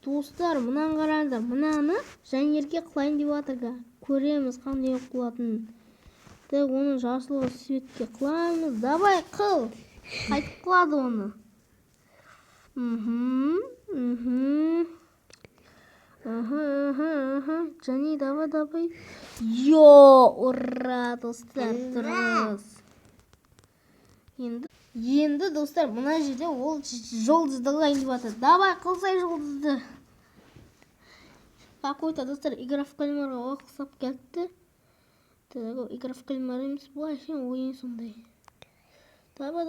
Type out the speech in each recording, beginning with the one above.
Достар, мынаны қараңдар. Мынаны Жанерге қылайын деп жатыр. Көреміз қандай қылатынын. Так, оны жасыл светке қыламыз. Давай қыл. Қайтып қылады оны. Жани, давай. Ура, достар, дұрыс. Енді достар, мына жерде ол жұлдызды қылайын деп жатыр. Давай қылсай жұлдызды. Какой-то достар игра в кальмарға ұқсап кетті. Игра в кальмар емес, бұл әшейін ойын сондай. Давай.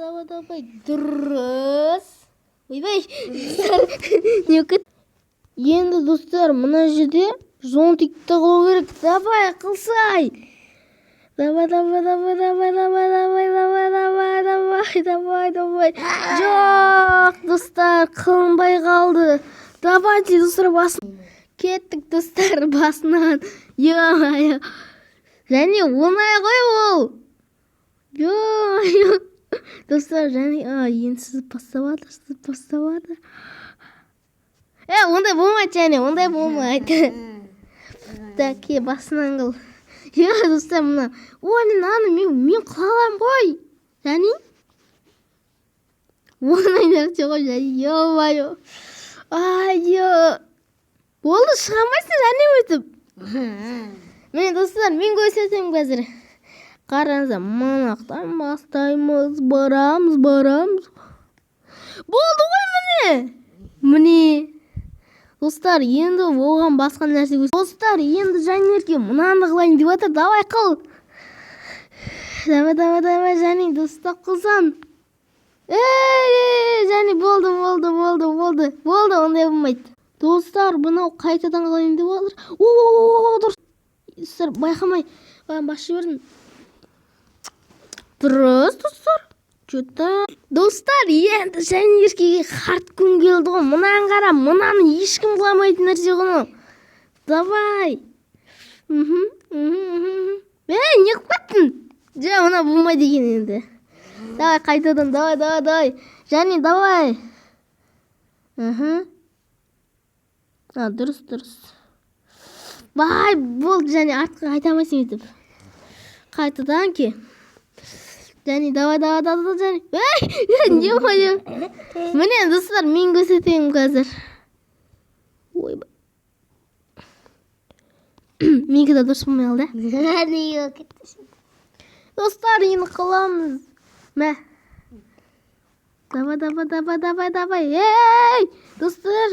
Дұрыс. Ойбай. Енді достар, мына жерде зонтикті қылу керек. Давай қылсай. Давай. Жоқ, достар, қылынбай қалды. Давайте, достар, басын. Кеттік, достар, басынан. Және оңай ғой ол. Достар, және енді сізді баставады. Ондай болмайды, және ондай болмайды. Так, басынан қыл. Достар, мына. Мен қалам ғой. Және? Ондай нәрсе ғой, және. Болды, шығамайсың, және өтіп. Мен, достар, мен көрсетемін қазір. Қараңыздар, манақтан бастаймыз, барамыз. Болды ғой, міне. Достар, енді оған басқа нәрсе көрсетемін. Достар, енді Жанерге мынаны қылайын деп жатыр. Давай қыл. Давай, және достар қылсан. Және болды. Болды, ондай болмайды. Достар, бұнау қайтадан қылайын деп жатыр. Дұрыс. Достар, байқамай. Басшы бердім. Дұрыс, достар. Достар, енді Жанерге қарт күн келді ғой. Мұнан қара, мұнаны ешкім қыламайтын нәрсе ғой. Давай. Не қылаттың? Мұна болмайды екен енді. Давай, қайтадан, давай. Және, давай. Дұрыс. Бай, болды, және артқа қайтамайсың етіп. Қайтадан ке. Және, давай, және. Не қойы? Міне, достар, мен көрсетейін қазір. Ойбай. Менікі де дұрыс болмай алды. Достар, енді қыламыз. Мә. Давай. Достар,